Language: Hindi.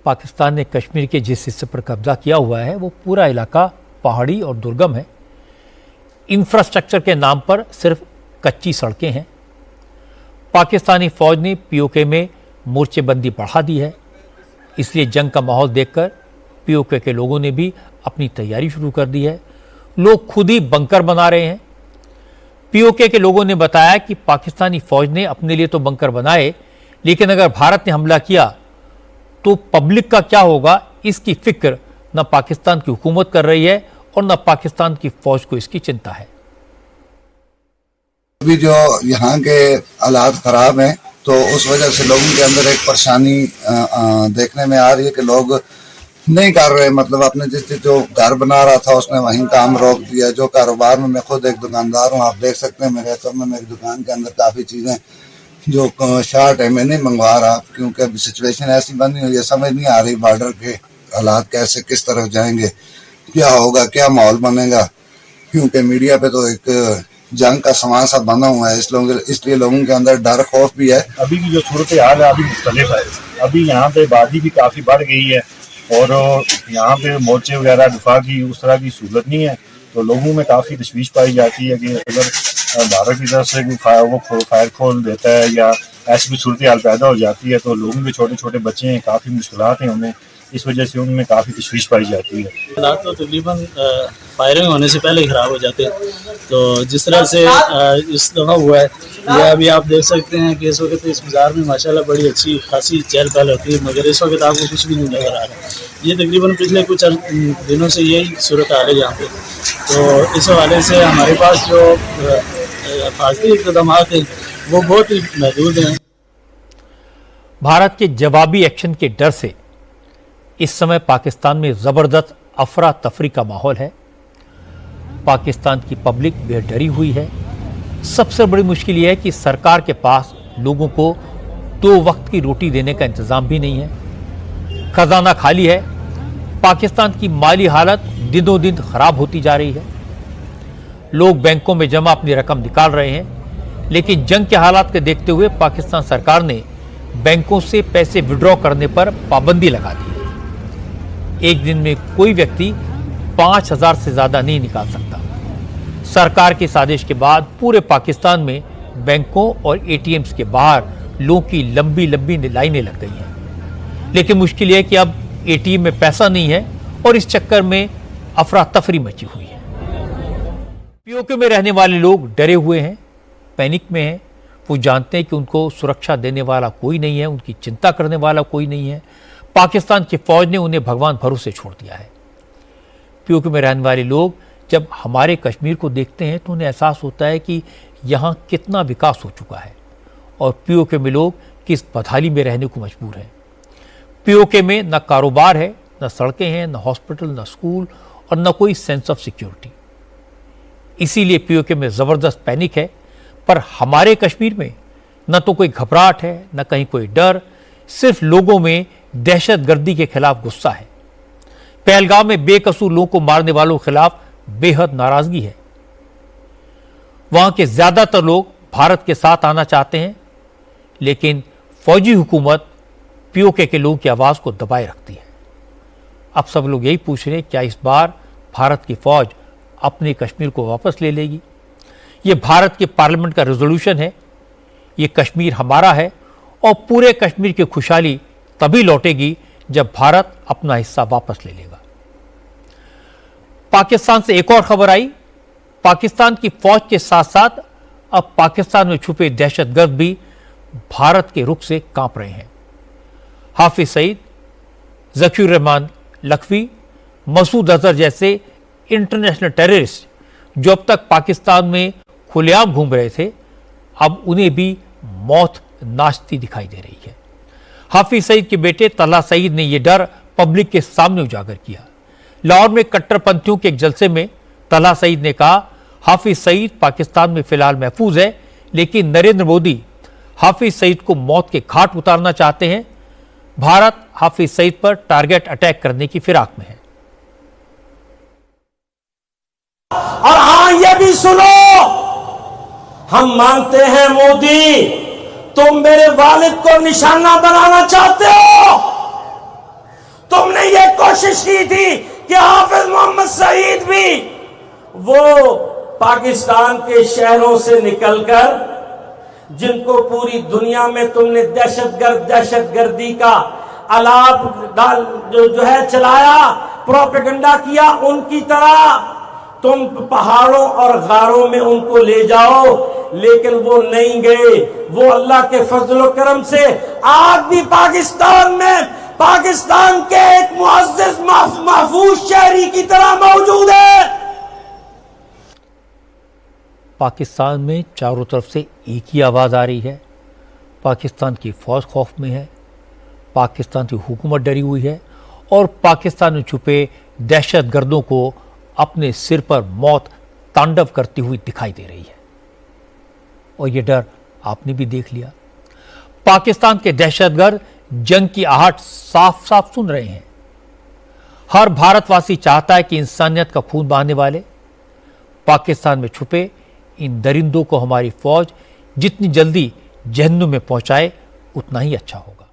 पाकिस्तान ने कश्मीर के जिस हिस्से पर कब्जा किया हुआ है वो पूरा इलाका पहाड़ी और दुर्गम है। इंफ्रास्ट्रक्चर के नाम पर सिर्फ कच्ची सड़कें हैं। पाकिस्तानी फौज ने पीओके में मोर्चेबंदी बढ़ा दी है, इसलिए जंग का माहौल देखकर पीओके के लोगों ने भी अपनी तैयारी शुरू कर दी है। लोग खुद ही बंकर बना रहे हैं। पीओके के लोगों ने बताया कि पाकिस्तानी फौज ने अपने लिए तो बंकर बनाए, लेकिन अगर भारत ने हमला किया तो पब्लिक का क्या होगा, इसकी फिक्र न पाकिस्तान की हुकूमत कर रही है और न पाकिस्तान की फौज को इसकी चिंता है। अभी जो यहाँ के हालात खराब हैं तो उस वजह से लोगों के अंदर एक परेशानी देखने में आ रही है कि लोग नहीं कर रहे, मतलब अपने जिस जो घर बना रहा था उसने वहीं काम रोक दिया। जो कारोबार में मैं खुद एक दुकानदार हूँ, आप देख सकते हैं मेरे घर में मेरी दुकान के अंदर काफ़ी चीज़ें जो शार्ट है मैं नहीं मंगवा रहा, क्योंकि अभी सिचुएशन ऐसी बनी हुई है, समझ नहीं आ रही बॉर्डर के हालात कैसे किस तरफ जाएंगे, क्या होगा, क्या माहौल बनेगा, क्योंकि मीडिया पे तो एक जंग का सामान सा बना हुआ है, इसलिए लोगों के अंदर डर खौफ भी है। अभी की जो सूरत हाल है अभी मुख्तलिफ है। अभी यहाँ पे आबादी भी काफ़ी बढ़ गई है और यहाँ पे मोर्चे वगैरह दिफा की उस तरह की सूरत नहीं है, तो लोगों में काफ़ी तशवीश पाई जाती है कि अगर भारत की तरफ से वो फायर खोल देता है या ऐसी भी सूरत हाल पैदा हो जाती है तो लोगों के छोटे छोटे बच्चे हैं, काफ़ी मुश्किलात हैं उन्हें, इस वजह से उनमें काफ़ी तशवीश पाई जाती है। हालात तो तकरीबन फायरिंग होने से पहले ही ख़राब हो जाते हैं, तो जिस तरह से इस दफ़ा हुआ है यह अभी आप देख सकते हैं कि इस वक्त इस बाज़ार में माशाल्लाह बड़ी अच्छी खासी चहल पहल होती है, मगर इस वक्त आपको कुछ भी नहीं नज़र आ रहा। ये तकरीबन पिछले कुछ दिनों से यही सूरत हाल है यहाँ पे, तो इस हवाले से हमारे पास जो हिफाजती इक़दाम हैं वो बहुत ही महदूद हैं। भारत के जवाबी एक्शन के डर से इस समय पाकिस्तान में ज़बरदस्त अफरा तफरी का माहौल है। पाकिस्तान की पब्लिक बेहद डरी हुई है। सबसे बड़ी मुश्किल यह है कि सरकार के पास लोगों को 2 वक्त की रोटी देने का इंतज़ाम भी नहीं है। खजाना खाली है। पाकिस्तान की माली हालत दिनों दिन खराब होती जा रही है। लोग बैंकों में जमा अपनी रकम निकाल रहे हैं, लेकिन जंग के हालात के देखते हुए पाकिस्तान सरकार ने बैंकों से पैसे विड्रॉ करने पर पाबंदी लगा दी है। एक दिन में कोई व्यक्ति 5,000 से ज़्यादा नहीं निकाल सकता। सरकार के इस आदेश के बाद पूरे पाकिस्तान में बैंकों और एटीएम्स के बाहर लोगों की लंबी लंबी लाइनें लग गई हैं। लेकिन मुश्किल यह है कि अब एटीएम में पैसा नहीं है और इस चक्कर में अफरा तफरी मची हुई है। पीओके में रहने वाले लोग डरे हुए हैं, पैनिक में हैं। वो जानते हैं कि उनको सुरक्षा देने वाला कोई नहीं है, उनकी चिंता करने वाला कोई नहीं है। पाकिस्तान की फौज ने उन्हें भगवान भरोसे छोड़ दिया है। पीओके में रहने वाले लोग जब हमारे कश्मीर को देखते हैं तो उन्हें एहसास होता है कि यहाँ कितना विकास हो चुका है और पीओके में लोग किस बदहाली में रहने को मजबूर हैं। पीओके में न कारोबार है, न सड़कें हैं, न हॉस्पिटल, न स्कूल और न कोई सेंस ऑफ सिक्योरिटी। इसीलिए पीओके में ज़बरदस्त पैनिक है। पर हमारे कश्मीर में न तो कोई घबराहट है, न कहीं कोई डर, सिर्फ लोगों में दहशतगर्दी के खिलाफ गुस्सा है। पहलगाम में बेकसूर लोगों को मारने वालों के खिलाफ बेहद नाराजगी है। वहां के ज्यादातर लोग भारत के साथ आना चाहते हैं, लेकिन फौजी हुकूमत पीओके के लोगों की आवाज को दबाए रखती है। अब सब लोग यही पूछ रहे हैं, क्या इस बार भारत की फौज अपने कश्मीर को वापस ले लेगी? ये भारत के पार्लियामेंट का रेजोल्यूशन है, ये कश्मीर हमारा है और पूरे कश्मीर की खुशहाली तभी लौटेगी जब भारत अपना हिस्सा वापस ले लेगा। पाकिस्तान से एक और खबर आई। पाकिस्तान की फौज के साथ साथ अब पाकिस्तान में छुपे दहशतगर्द भी भारत के रुख से कांप रहे हैं। हाफिज सईद, ज़कीर रहमान लखवी, मसूद अजहर जैसे इंटरनेशनल टेररिस्ट जो अब तक पाकिस्तान में खुलेआम घूम रहे थे, अब उन्हें भी मौत नाचती दिखाई दे रही है। हाफिज सईद के बेटे तलहा सईद ने यह डर पब्लिक के सामने उजागर किया। लाहौर में कट्टरपंथियों के एक जलसे में तलहा सईद ने कहा, हाफिज सईद पाकिस्तान में फिलहाल महफूज है, लेकिन नरेंद्र मोदी हाफिज सईद को मौत के घाट उतारना चाहते हैं। भारत हाफिज सईद पर टारगेट अटैक करने की फिराक में है। और हाँ, ये भी सुनो, हम मानते हैं मोदी, तुम मेरे वालिद को निशाना बनाना चाहते हो, कोशिश की थी कि हाफिज मोहम्मद सईद भी वो पाकिस्तान के शहरों से निकलकर, जिनको पूरी दुनिया में तुमने दहशतगर्दी का आलाप जो है चलाया, प्रोपेगेंडा किया, उनकी तरह तुम पहाड़ों और गारों में उनको ले जाओ, लेकिन वो नहीं गए। वो अल्लाह के फजल करम से आज भी पाकिस्तान में पाकिस्तान के एक मुअज़्ज़ज़ महफूज शहरी की तरह मौजूद है। पाकिस्तान में चारों तरफ से एक ही आवाज़ आ रही है, पाकिस्तान की फौज खौफ में है, पाकिस्तान की हुकूमत डरी हुई है और पाकिस्तान में छुपे दहशतगर्दों को अपने सिर पर मौत तांडव करती हुई दिखाई दे रही है। और ये डर आपने भी देख लिया। पाकिस्तान के दहशतगर्द जंग की आहट साफ साफ सुन रहे हैं। हर भारतवासी चाहता है कि इंसानियत का खून बहाने वाले पाकिस्तान में छुपे इन दरिंदों को हमारी फौज जितनी जल्दी जहन्नुम में पहुंचाए, उतना ही अच्छा होगा।